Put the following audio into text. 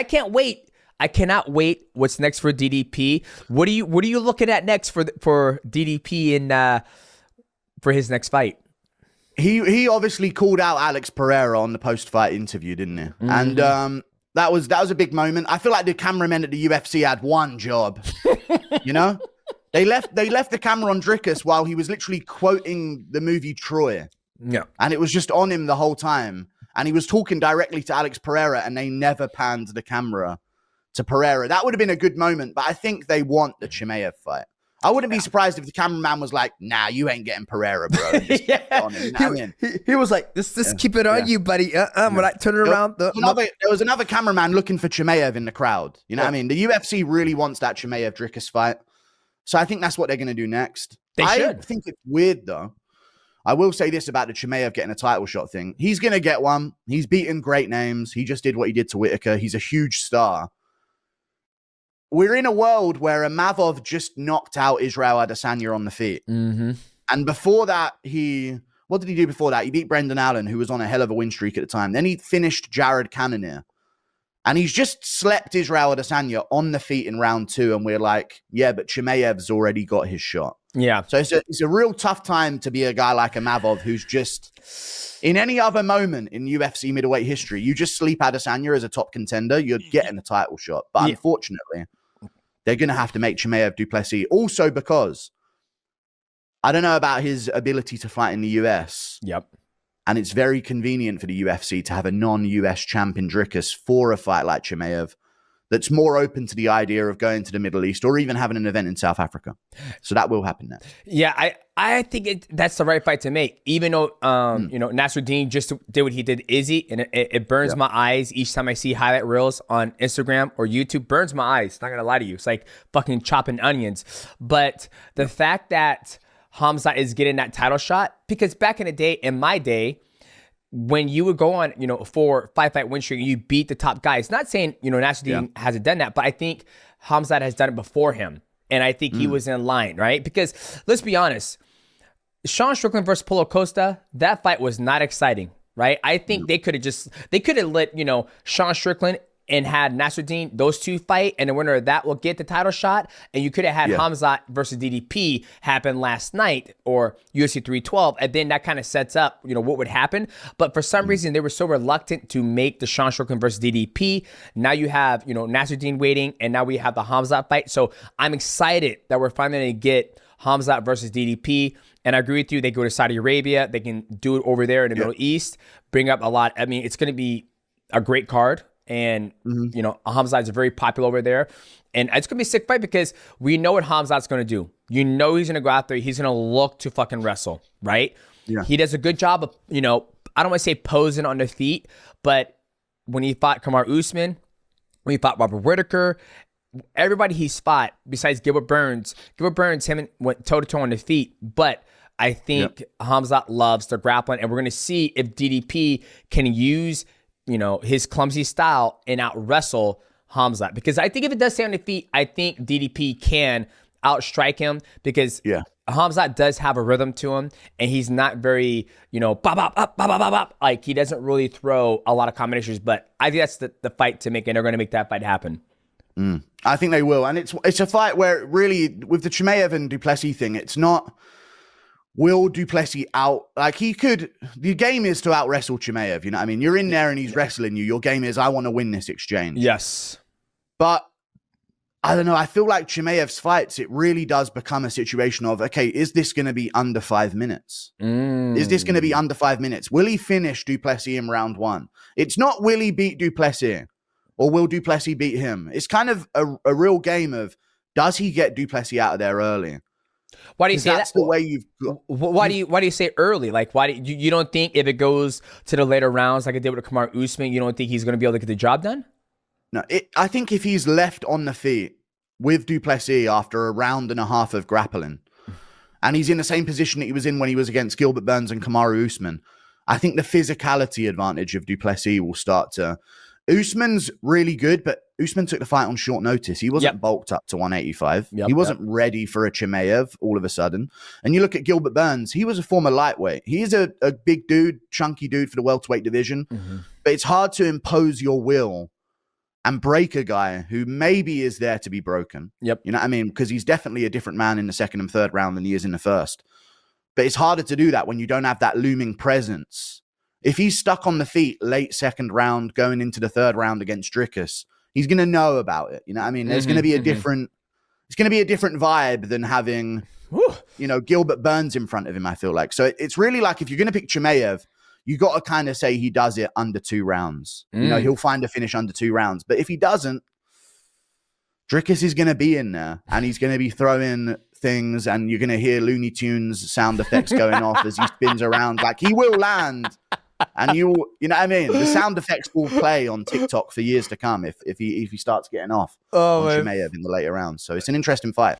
I can't wait. I cannot wait. What's next for DDP? What are you looking at next for DDP and for his next fight? He obviously called out Alex Pereira on the post-fight interview, didn't he? Mm-hmm. And that was a big moment. I feel like the cameramen at the UFC had one job. You know? They left the camera on Dricus while he was literally quoting the movie Troy. Yeah. And it was just on him the whole time. And he was talking directly to Alex Pereira, and they never panned the camera to Pereira. That would have been a good moment, but I think they want the Chimaev fight. I wouldn't be surprised if the cameraman was like, "Nah, you ain't getting Pereira, bro." On him. You know what I mean? He was like, "Just keep it on you, buddy." When I turn it around, there was another cameraman looking for Chimaev in the crowd. You know what I mean? The UFC really wants that Chimaev Dricus fight, so I think that's what they're going to do next. I think it's weird though. I will say this about the Chimaev getting a title shot thing. He's going to get one. He's beaten great names. He just did what he did to Whitaker. He's a huge star. We're in a world where Amavov just knocked out Israel Adesanya on the feet. Mm-hmm. And before that, what did he do before that? He beat Brendan Allen, who was on a hell of a win streak at the time. Then he finished Jared Cannonier. And he's just slept Israel Adesanya on the feet in round 2. And we're like, yeah, but Chimaev's already got his shot. Yeah. So it's a real tough time to be a guy like Amavov who's just, in any other moment in UFC middleweight history, you just sleep Adesanya as a top contender, you're getting a title shot. But unfortunately, they're going to have to make Chimaev du Plessis. Also because I don't know about his ability to fight in the US. Yep. And it's very convenient for the UFC to have a non-US champ in Dricus for a fight like Chimaev that's more open to the idea of going to the Middle East or even having an event in South Africa. So that will happen next. Yeah, I think that's the right fight to make. Even though, Nasruddin just did what he did Izzy, and it burns my eyes each time I see highlight reels on Instagram or YouTube. Burns my eyes. Not going to lie to you. It's like fucking chopping onions. But the fact that Khamzat is getting that title shot, because back in the day, in my day, when you would go on, for fight win streak, you beat the top guys. Not saying, Nasruddin hasn't done that, but I think Khamzat has done it before him. And I think he was in line, right? Because let's be honest, Sean Strickland versus Paulo Costa, that fight was not exciting, right? I think they could have let, Sean Strickland and had Nasruddin, those two fight, and the winner of that will get the title shot. And you could have had Khamzat versus DDP happen last night or UFC 312, and then that kind of sets up, what would happen. But for some reason, they were so reluctant to make the Sean Strickland versus DDP. Now you have, Nasruddin waiting, and now we have the Khamzat fight. So I'm excited that we're finally going to get Khamzat versus DDP. And I agree with you. They go to Saudi Arabia. They can do it over there in the Middle East, bring up a lot. I mean, it's going to be a great card. And, Khamzat is very popular over there. And it's going to be a sick fight because we know what Khamzat's going to do. He's going to go out there. He's going to look to fucking wrestle, right? Yeah. He does a good job of, I don't want to say posing on the feet, but when he fought Kamaru Usman, when he fought Robert Whitaker, everybody he's fought besides Gilbert Burns, him went toe-to-toe on the feet. But I think Khamzat loves the grappling, and we're going to see if DDP can use his clumsy style and out wrestle Khamzat. Because I think if it does stay on the feet, I think DDP can outstrike him because Khamzat does have a rhythm to him, and he's not very, bop, bop, bop, bop, bop, bop. Like, he doesn't really throw a lot of combinations, but I think that's the fight to make, and they're going to make that fight happen. I think they will. And it's a fight where really, with the Chimaev and du Plessis thing, it's not, will du Plessis the game is to out wrestle Chimaev, you know what I mean? You're in there and he's wrestling you. Your game is, I want to win this exchange. Yes. But I don't know. I feel like Chimaev's fights, it really does become a situation of, okay, is this going to be under 5 minutes? Is this going to be under 5 minutes? Will he finish du Plessis in round 1? It's not will he beat du Plessis or will du Plessis beat him? It's kind of a real game of, does he get du Plessis out of there early? Why do you say that's that? The way you've got. Why do you say early? Like, why do you don't think if it goes to the later rounds like it did with Kamaru Usman, you don't think he's going to be able to get the job done? No, I think if he's left on the feet with du Plessis after a round and a half of grappling, and he's in the same position that he was in when he was against Gilbert Burns and Kamaru Usman, I think the physicality advantage of du Plessis will start to. Usman's really good, but Usman took the fight on short notice. He wasn't bulked up to 185. He wasn't ready for a Chimaev all of a sudden. And you look at Gilbert Burns, he was a former lightweight. He's a big dude, chunky dude for the welterweight division. But it's hard to impose your will and break a guy who maybe is there to be broken. Yep. You know what I mean? Because he's definitely a different man in the second and third round than he is in the first. But it's harder to do that when you don't have that looming presence. If he's stuck on the feet late second round, going into the third round against Dricus, he's going to know about it. You know what I mean? There's going to be a different, it's going to be a different vibe than having, you know, Gilbert Burns in front of him, I feel like. So it's really like, if you're going to pick Chimaev, you got to kind of say he does it under 2 rounds. You know, he'll find a finish under 2 rounds. But if he doesn't, Dricus is going to be in there and he's going to be throwing things and you're going to hear Looney Tunes sound effects going off as he spins around. Like, he will land and you know what I mean? The sound effects will play on TikTok for years to come if he starts getting off on Chimaev in the later rounds. So it's an interesting fight.